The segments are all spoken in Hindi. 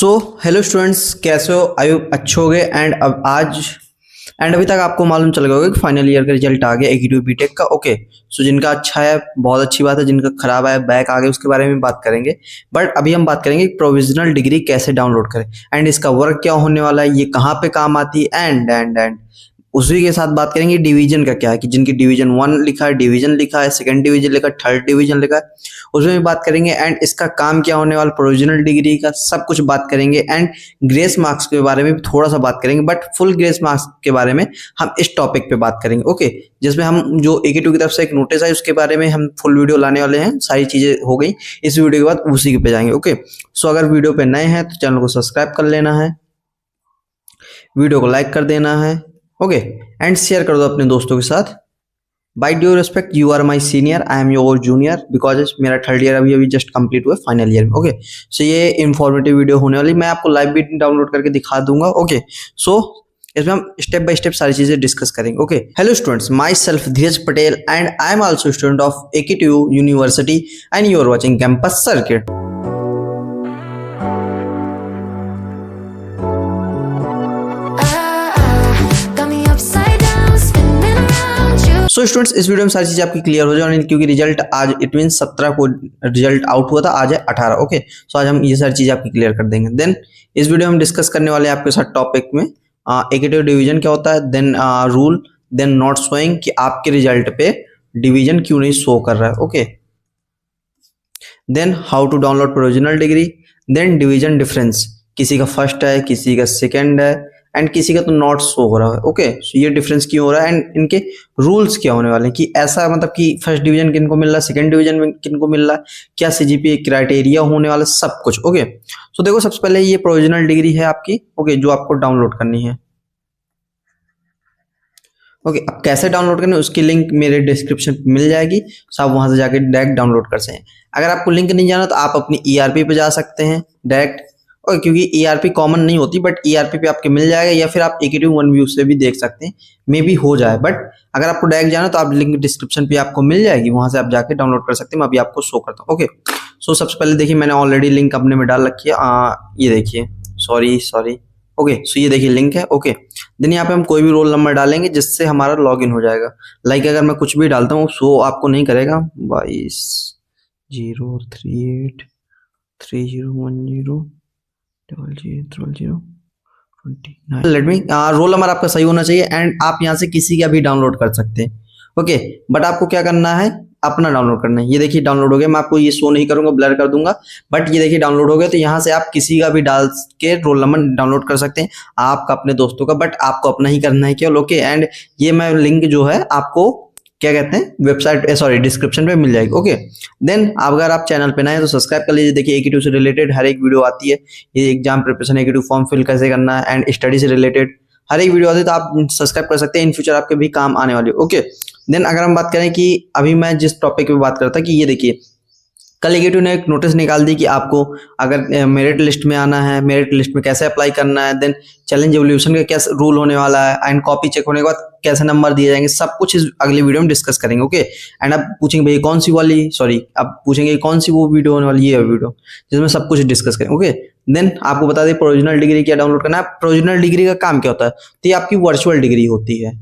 सो हेलो स्टूडेंट्स, कैसे हो? आई होप अच्छे हो गए। एंड अभी तक आपको मालूम चल गया होगा कि फाइनल ईयर का रिजल्ट आ गया एग्री बीटेक का। ओके, सो जिनका अच्छा है बहुत अच्छी बात है, जिनका खराब है बैक आ गए उसके बारे में बात करेंगे। बट अभी हम बात करेंगे प्रोविजनल डिग्री कैसे डाउनलोड करें एंड इसका वर्क क्या होने वाला है, ये कहाँ पे काम आती है एंड उसी के साथ बात करेंगे डिवीजन का क्या है, कि जिनकी डिवीजन 1 लिखा है, डिवीजन लिखा है, सेकंड डिवीजन लिखा है, थर्ड डिवीजन लिखा है, उसमें भी बात करेंगे। एंड इसका काम क्या होने वाला, प्रोविजनल डिग्री का सब कुछ बात करेंगे। एंड ग्रेस मार्क्स के बारे में भी थोड़ा सा बात करेंगे, बट फुल ग्रेस मार्क्स के बारे में हम इस टॉपिक पे बात करेंगे। ओके, जिसमें हम जो AQ2 की तरफ से एक नोटिस है उसके बारे में हम फुल वीडियो लाने वाले हैं। सारी चीजें हो गई, इस वीडियो के बाद उसी पे जाएंगे। ओके, सो अगर वीडियो पे नए हैं तो चैनल को सब्सक्राइब कर लेना है, वीडियो को लाइक कर देना है, ओके, एंड शेयर कर दो अपने दोस्तों के साथ। By due respect, you are my senior, I am your junior, because मेरा थर्ड ईयर अभी जस्ट कंप्लीट हुआ फाइनल ईयर में। ओके, सो ये इंफॉर्मेटिव वीडियो होने वाली, मैं आपको लाइव भी डाउनलोड करके दिखा दूंगा। ओके, सो इसमें हम स्टेप बाय स्टेप सारी चीजें डिस्कस करेंगे। Okay, hello students, myself Dheeraj Patel and I am also student of AQ2 university and you are watching campus circuit. So students, इस वीडियो में सारी चीजें आपकी क्लियर हो जाए, क्योंकि रिजल्ट आज इट मीन 17 को रिजल्ट आउट हुआ था, आज है 18। ओके, सो आज हम ये सारी चीजें आपकी क्लियर कर देंगे। देन इस वीडियो में हम डिस्कस करने वाले हैं आपके साथ टॉपिक में AQ2 डिवीजन क्या होता है, then rule, then not showing कि आपके रिजल्ट पे डिवीजन क्यों नहीं शो कर रहा है। Okay, then how to download provisional degree, then division difference, किसी का फर्स्ट है, किसी का सेकंड है एंड किसी का तो नॉट शो हो रहा है। ओके, सो ये डिफरेंस क्यों हो रहा है एंड इनके रूल्स क्या होने वाले हैं, कि ऐसा मतलब कि फर्स्ट डिवीजन किनको मिल रहा है, सेकंड डिवीजन में किनको मिल रहा है, क्या CGPA क्राइटेरिया होने वाला, सब कुछ। ओके, सो देखो सबसे पहले ये प्रोविजनल डिग्री है आपकी। ओके, जो आपको डाउनलोड करनी है। ओके, अब कैसे डाउनलोड करना है उसकी लिंक मेरे डिस्क्रिप्शन पे मिल जाएगी, सो आप वहां से जाके डायरेक्ट डाउनलोड कर सकते हैं। अगर आपको लिंक नहीं जाना तो आप अपनी ERP पे जा सकते हैं डायरेक्ट। और क्योंकि ERP कॉमन नहीं होती, बट ERP पे आपके मिल जाएगा, या फिर आप AQ2 वन व्यू से भी देख सकते हैं, मे भी हो जाए। बट अगर आपको डायरेक्ट जाना तो आप लिंक डिस्क्रिप्शन पे आपको मिल जाएगी, वहां से आप जाके डाउनलोड कर सकते हैं। मैं अभी आपको शो करता हूँ। ओके, सो सबसे पहले देखिए मैंने ऑलरेडी लिंक अपने में डाल रखी है, ये देखिए, सॉरी। ओके, सो ये देखिए लिंक है। ओके, देन यहाँ पे हम कोई भी रोल नंबर डालेंगे जिससे हमारा लॉगिन हो जाएगा। लाइक अगर मैं कुछ भी डालता हूँ शो आपको नहीं करेगा, 22038301000029। लेट मी, रोल नंबर आपका सही होना चाहिए एंड आप यहाँ से किसी का भी डाउनलोड कर सकते हैं। ओके, बट आपको क्या करना है, अपना डाउनलोड करना है। ये देखिए डाउनलोड हो गया, मैं आपको ये शो नहीं करूंगा, ब्लर कर दूंगा, बट ये देखिए डाउनलोड हो गया। तो यहाँ से आप किसी का भी डाल के रोल नंबर डाउनलोड कर सकते हैं, आपका अपने दोस्तों का, बट आपको अपना ही करना है केवल। ओके, एंड ये मैं लिंक जो है आपको क्या कहते हैं वेबसाइट डिस्क्रिप्शन पे मिल जाएगी। ओके, देन अगर आप चैनल पे नए हैं तो सब्सक्राइब कर लीजिए। देखिए AQ2 से रिलेटेड हर एक वीडियो आती है, ये exam preparation, AQ2 form fill कैसे करना है एंड स्टडी से रिलेटेड हर एक वीडियो आती है, तो आप सब्सक्राइब कर सकते हैं, इन फ्यूचर आपके भी काम आने वाली है। ओके, देन अगर हम बात करें कि अभी मैं जिस टॉपिक पे बात करता कि ये देखिए कल AQ2 ने एक नोटिस निकाल दी कि आपको अगर मेरिट लिस्ट में आना है, मेरिट लिस्ट में कैसे अप्लाई करना है, देन चैलेंज एवोल्यूशन का क्या रूल होने वाला है एंड कॉपी चेक होने के बाद कैसे नंबर दिए जाएंगे, सब कुछ इस अगली वीडियो में डिस्कस करेंगे। ओके, एंड अब पूछेंगे भाई कौन सी वाली, अब पूछेंगे कौन सी वो वीडियो होने वाली, ये वीडियो जिसमें सब कुछ डिस्कस करेंगे। ओके, देन आपको बता दें प्रोविजनल डिग्री क्या डाउनलोड करना है। प्रोविजनल डिग्री का काम क्या होता है, तो ये आपकी वर्चुअल डिग्री होती है।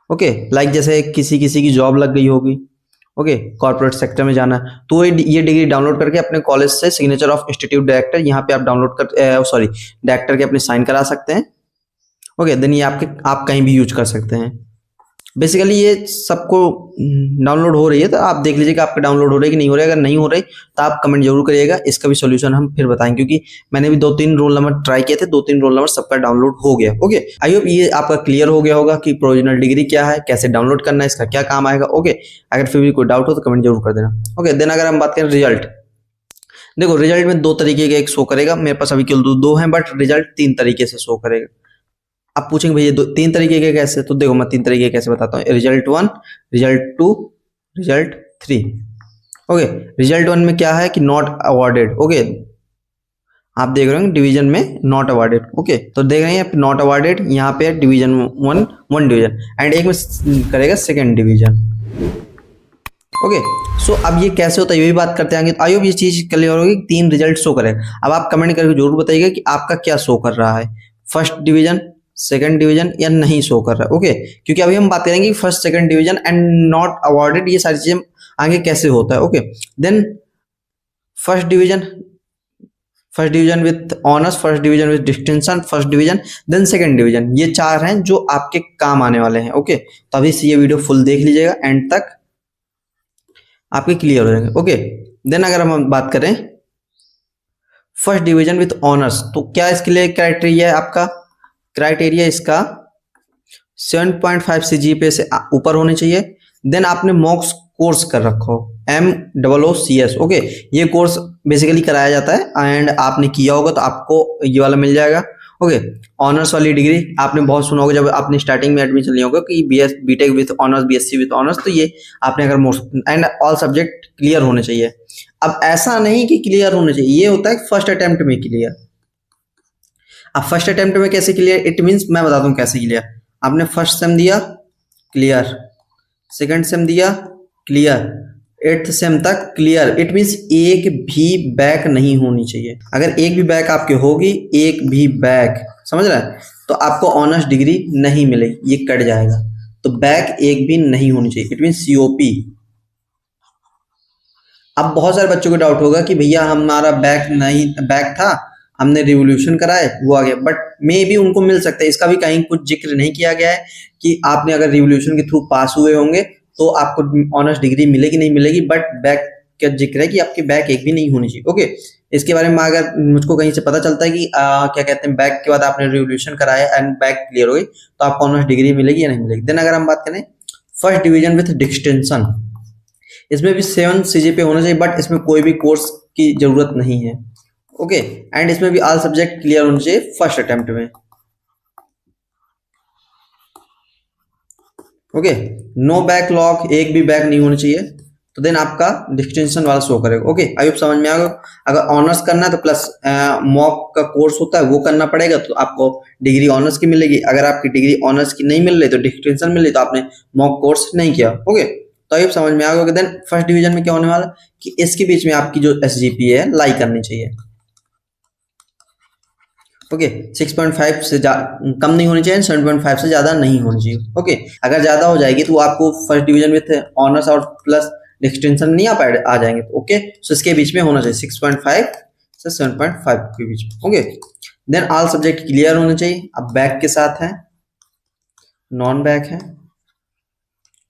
ओके, लाइक जैसे किसी की जॉब लग गई होगी, ओके, कॉर्पोरेट सेक्टर में जाना है, तो ये डिग्री डाउनलोड करके अपने कॉलेज से सिग्नेचर ऑफ इंस्टीट्यूट डायरेक्टर यहाँ पे आप डाउनलोड कर डायरेक्टर के अपने साइन करा सकते हैं। ओके, देन ये आप कहीं भी यूज कर सकते हैं। बेसिकली ये सबको डाउनलोड हो रही है, तो आप देख लीजिएगा आपका डाउनलोड हो रही है कि नहीं हो रही है। अगर नहीं हो रही तो आप कमेंट जरूर करिएगा, इसका भी सोल्यूशन हम फिर बताएंगे, क्योंकि मैंने भी 2-3 रोल नंबर ट्राई किए थे, 2-3 रोल नंबर सबका डाउनलोड हो गया। ओके, आई होप ये आपका क्लियर हो गया होगा कि प्रोविजनल डिग्री क्या है, कैसे डाउनलोड करना है, इसका क्या काम आएगा। ओके, अगर फिर भी कोई डाउट हो तो कमेंट जरूर कर देना। ओके, देन अगर हम बात करें रिजल्ट, देखो रिजल्ट में 2 तरीके का एक शो करेगा, मेरे पास अभी केवल 2 हैं, बट रिजल्ट 3 तरीके से शो करेगा। आप पूछेंगे भैया 3 तरीके के कैसे, तो देखो मैं 3 तरीके कैसे बताता हूँ, result 1, result 2, result 3। Okay, result 1 में क्या है कि नॉट अवॉर्डेड। ओके, आप देख रहे हो डिवीजन में नॉट अवॉर्डेड। ओके, तो देख रहे हैं नॉट अवॉर्डेड, यहाँ पे डिवीजन 1 डिवीजन एंड एक में करेगा सेकेंड डिवीजन। ओके। सो अब ये कैसे होता है ये भी बात करते आएंगे। आई होप ये चीज क्लियर होगी। 3 रिजल्ट शो करे। अब आप कमेंट करके जरूर बताइएगा कि आपका क्या शो कर रहा है, फर्स्ट डिवीजन, सेकंड डिवीजन या नहीं शो कर रहा है। ओके, क्योंकि अभी हम बात करेंगे first second division and not awarded, ये सारी चीजें आगे कैसे होता है। Okay, then first division, first division with honours, first division with distinction, first division, then second division, ये 4 हैं जो आपके काम आने वाले हैं। ओके, तो अभी से ये वीडियो फुल देख लीजिएगा, एंड तक आपके क्लियर हो जाएंगे। ओके, देन अगर हम बात करें फर्स्ट डिवीजन विथ ऑनर्स, तो क्या इसके लिए क्राइटेरिया है आपका? क्राइटेरिया इसका 7.5 सीजीपीए से ऊपर होने चाहिए। देन आपने मॉक्स कोर्स कर रखा हो, MOOCS। ओके, ये कोर्स बेसिकली कराया जाता है एंड आपने किया होगा तो आपको ये वाला मिल जाएगा। ओके, ऑनर्स वाली डिग्री आपने बहुत सुना होगा जब आपने स्टार्टिंग में एडमिशन लिया होगा कि BTech with honours, BSc with honours, तो ये आपने अगर most and all subject clear होने चाहिए। अब ऐसा नहीं कि क्लियर होने चाहिए, ये होता है फर्स्ट अटेम्प्ट में क्लियर। अब फर्स्ट अटेम्प्ट में कैसे क्लियर? इट मीन्स मैं बताता हूँ कैसे क्लियर। आपने फर्स्ट सेम दिया क्लियर, सेकंड सेम दिया क्लियर, 8th सेम तक क्लियर। इट मीन्स एक भी बैक नहीं होनी चाहिए। अगर एक भी बैक आपके होगी, एक भी बैक, समझ रहा है, तो आपको ऑनर्स डिग्री नहीं मिलेगी, ये कट जाएगा। तो बैक एक भी नहीं होनी चाहिए, इट मीन्स COP। अब बहुत सारे बच्चों को डाउट होगा कि भैया हमारा बैक नहीं, बैक था, हमने रिवोल्यूशन कराए, वो आ गया, बट मे भी उनको मिल सकता है। इसका भी कहीं कुछ जिक्र नहीं किया गया है कि आपने अगर रिवोल्यूशन के थ्रू पास हुए होंगे तो आपको ऑनर्स डिग्री मिलेगी नहीं मिलेगी, बट बैक का जिक्र है कि आपकी बैक एक भी नहीं होनी चाहिए। ओके, इसके बारे में अगर मुझको कहीं से पता चलता है कि क्या कहते हैं, बैक के बाद आपने रिवोल्यूशन कराया एंड बैक क्लियर हो गई, तो आपको ऑनर्स डिग्री मिलेगी या नहीं मिलेगी। देन अगर हम बात करें फर्स्ट डिवीजन विथ डिस्टिंक्शन, इसमें भी 7 सीजीपीए होना चाहिए, बट इसमें कोई भी कोर्स की जरूरत नहीं है। ओके, एंड इसमें भी ऑल सब्जेक्ट क्लियर होने चाहिए फर्स्ट अटेम्प्ट में। ओके, नो बैकलॉग, एक भी बैक नहीं होनी चाहिए। तो देन आपका डिस्टिंक्शन वाला शो करेगा। ओके, आई होप समझ में आ गया। अगर ऑनर्स करना है तो प्लस मॉक का कोर्स होता है वो करना पड़ेगा, तो आपको डिग्री ऑनर्स की मिलेगी। अगर आपकी डिग्री ऑनर्स की नहीं मिल रही तो डिस्टिंक्शन मिल रही, तो आपने मॉक कोर्स नहीं किया। ओके, तो आई होप समझ में आ गया। देन फर्स्ट डिवीजन में क्या होने वाला कि इसके बीच में आपकी जो SGPA है लाई करनी चाहिए। ओके, 6.5 से कम नहीं होनी चाहिए, 7.5 से ज्यादा नहीं होनी चाहिए। ओके, अगर ज्यादा हो जाएगी तो आपको फर्स्ट डिवीजन विथ ऑनर्स और प्लस डिस्टिंक्शन नहीं आ जाएंगे। ओके, सो इसके बीच में होना चाहिए 6.5 से 7.5 के बीच में। Okay, then all subject clear होने चाहिए। अब बैक के साथ है, नॉन बैक है।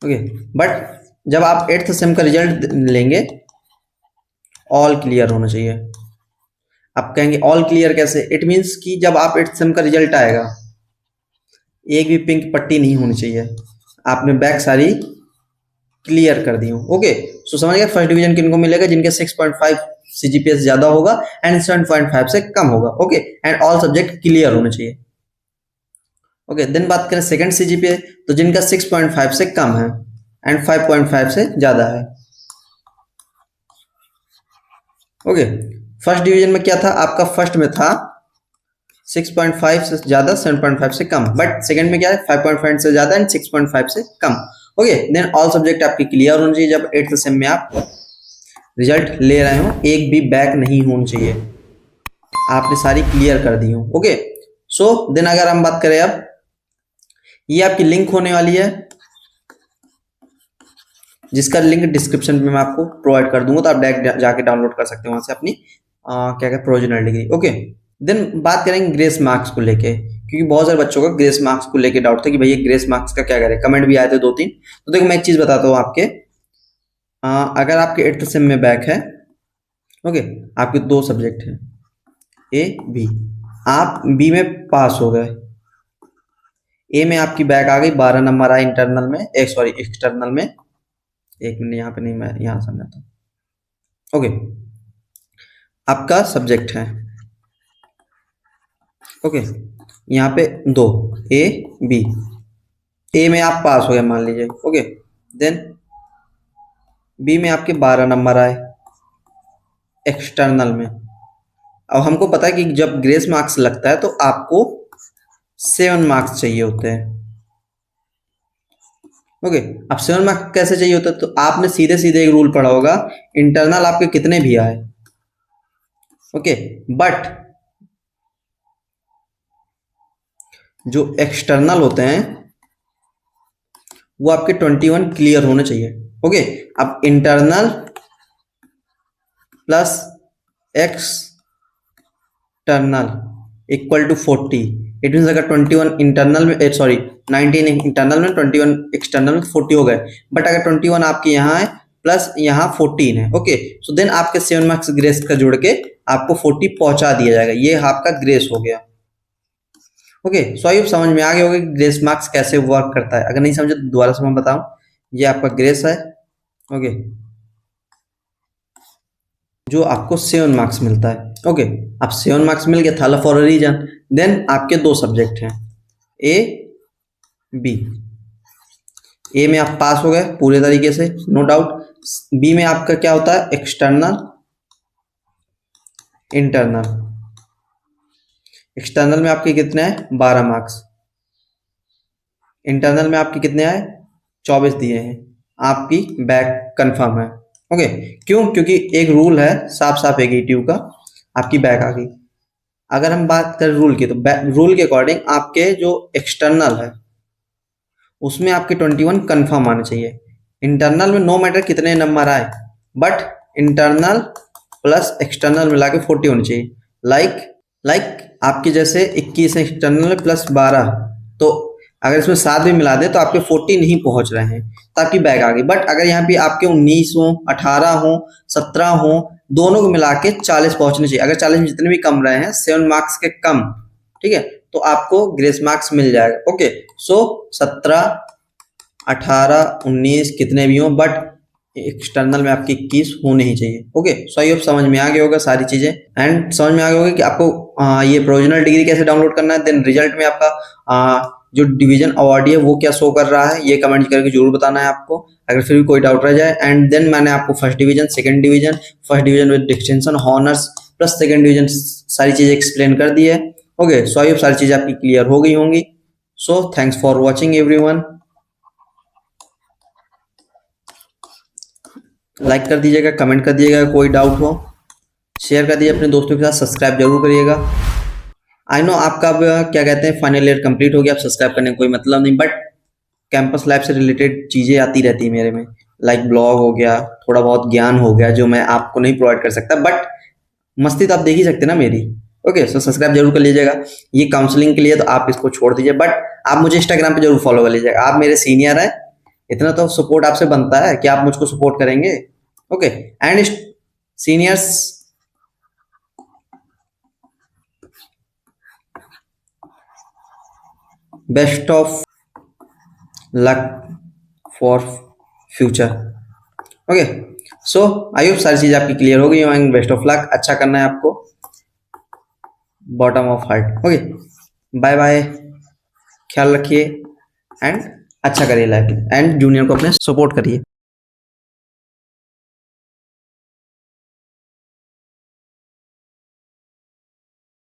ओके, बट जब आप 8th सेम का रिजल्ट लेंगे ऑल क्लियर होना चाहिए। आप कहेंगे ऑल क्लियर कैसे? इट मीन्स कि जब आप 8th सेम का रिजल्ट आएगा, एक भी पिंक पट्टी नहीं होनी चाहिए, आपने बैक सारी क्लियर कर दी हो। ओके, सो समझ गए फर्स्ट डिवीजन किनको मिलेगा? जिनके 6.5 सीजीपीए से ज्यादा होगा एंड 7.5 से कम होगा। Okay, and all subject clear होने चाहिए। ओके, देन बात करें सेकंड सीजीपीए, तो जिनका 6.5 से कम है एंड 5.5 से ज्यादा है। ओके, फर्स्ट डिवीजन में क्या था आपका? फर्स्ट में था 6.5 से ज्यादा, 7.5 से कम, बट सेकंड में क्या है? 5.5 से ज्यादा एंड 6.5 से कम। ओके, देन ऑल सब्जेक्ट आपकी क्लियर होनी चाहिए। जब 8th सेम में आप रिजल्ट ले रहे हो, एक भी बैक नहीं होनी चाहिए, आपने सारी क्लियर कर दी हो। ओके, सो देन अगर हम बात करें, अब ये आपकी लिंक होने वाली है, जिसका लिंक डिस्क्रिप्शन में मैं आपको प्रोवाइड कर दूंगा, तो आप डायरेक्ट जाके डाउनलोड कर सकते हो वहां से अपनी क्या क्या प्रोविजनल डिग्री। ओके, देन बात करेंगे ग्रेस मार्क्स को लेके, क्योंकि बहुत सारे बच्चों का ग्रेस मार्क्स को लेके डाउट था कि भैया ग्रेस मार्क्स का क्या करें, कमेंट भी आए थे 2-3। तो देखो मैं एक चीज बताता हूँ आपके, अगर आपके 8th सेम में बैक है, ओके, आपके 2 सब्जेक्ट हैं A, B, आप B में पास हो गए, A में आपकी बैक आ गई, 12 नंबर आए इंटरनल में, सॉरी एक्सटर्नल में, एक मिनट यहाँ पे नहीं, मैं यहाँ समझाता हूँ। ओके, आपका सब्जेक्ट है, ओके, यहाँ पे 2 A, B, A में आप पास हो गए मान लीजिए। ओके, देन B में आपके 12 नंबर आए एक्सटर्नल में। अब हमको पता है कि जब ग्रेस मार्क्स लगता है तो आपको 7 मार्क्स चाहिए होते हैं। ओके, अब 7 मार्क्स कैसे चाहिए होता है, तो आपने सीधे सीधे एक रूल पढ़ा होगा, इंटरनल आपके कितने भी आए, ओके, बट जो एक्सटर्नल होते हैं वो आपके 21 क्लियर होने चाहिए। ओके, अब internal plus external equal to 40, it mean अगर 21 इंटरनल में, सॉरी 19 इंटरनल में 21 एक्सटर्नल में 40 हो गए, बट अगर 21 आपके यहाँ है प्लस यहाँ 14 है, ओके, सो देन आपके 7 मार्क्स ग्रेस का जोड़ के आपको 40 पहुंचा दिया जाएगा, ये आपका ग्रेस हो गया। ओके, सो आई होप समझ में आ गया होगा कि ग्रेस मार्क्स कैसे वर्क करता है। अगर नहीं समझे तो दोबारा से मैं बताऊं, ये आपका ग्रेस है, ओके, जो आपको 7 मार्क्स मिलता है। ओके, अब 7 मार्क्स मिल गया, था फॉर अ रीजन। देन आपके 2 सब्जेक्ट हैं, ए बी। ए में आप पास हो गए पूरे तरीके से, नो डाउट। बी में आपका क्या होता है, एक्सटर्नल इंटरनल। एक्सटर्नल में आपके कितने हैं, 12 मार्क्स। इंटरनल में आपके कितने आए, 24 दिए हैं, आपकी बैक कंफर्म है। ओके, क्यों, क्योंकि एक रूल है साफ साफ एगेटिव का, आपकी बैक आ गई। अगर हम बात करें रूल की, तो रूल के अकॉर्डिंग आपके जो एक्सटर्नल है उसमें आपके 21 कंफर्म आने चाहिए। इंटरनल में नो मैटर कितने नंबर आए, बट इंटरनल प्लस एक्सटर्नल मिला के 40 होनी चाहिए। लाइक आपकी जैसे 21 एक्सटर्नल प्लस 12, तो अगर इसमें 7 भी मिला दे तो आपके 40 नहीं पहुंच रहे हैं, तो आपकी बैक आ गई। बट अगर यहाँ पे आपके 19 हो, 18 हो, 17 हो, दोनों को मिला के 40 पहुंचने चाहिए। अगर 40 में जितने भी कम रहे हैं, 7 मार्क्स के कम, ठीक है, तो आपको ग्रेस मार्क्स मिल जाएगा। ओके, सो 17, 18, 19 कितने भी हो, बट एक्सटर्नल में आपकी 21 होने ही चाहिए। ओके, सो आई होप समझ में आ गया होगा सारी चीजें, एंड समझ में आ गया होगा कि आपको ये प्रोविजनल डिग्री कैसे डाउनलोड करना है। देन रिजल्ट में आपका जो डिवीजन अवार्डी है वो क्या शो कर रहा है, ये कमेंट करके जरूर बताना है आपको, अगर फिर भी कोई डाउट रह जाए। एंड देन मैंने आपको first division, second division, first division with distinction, honours plus second division सारी चीजें एक्सप्लेन कर दी है। ओके, सो आई होप सारी चीजें आपकी क्लियर हो गई होंगी। So thanks for watching everyone. Like कर दीजिएगा, कमेंट कर दीजिएगा, कोई डाउट हो शेयर कर दीजिए अपने दोस्तों के साथ, सब्सक्राइब जरूर करिएगा। आई नो आपका अब क्या कहते हैं फाइनल ईयर कंप्लीट हो गया, अब सब्सक्राइब करने का कोई मतलब नहीं, बट कैंपस लाइफ से रिलेटेड चीज़ें आती रहती है मेरे में, लाइक ब्लॉग हो गया, थोड़ा बहुत ज्ञान हो गया जो मैं आपको नहीं प्रोवाइड कर सकता, बट मस्ती तो आप देख ही सकते ना मेरी। ओके, सो सब्सक्राइब जरूर कर लीजिएगा। ये काउंसलिंग के लिए तो आप इसको छोड़ दीजिए, बट आप मुझे इंस्टाग्राम पे जरूर फॉलो कर लीजिएगा, आप मेरे सीनियर हैं, इतना तो सपोर्ट आपसे बनता है कि आप मुझको सपोर्ट करेंगे। Okay, and seniors, best of luck for future. Okay, so I hope सारी चीज़ आपकी क्लियर हो गई एंड बेस्ट ऑफ लक, अच्छा करना है आपको, bottom of heart. Okay, bye bye, ख्याल रखिए एंड अच्छा करिए लाइफ में, एंड जूनियर को अपने सपोर्ट करिए।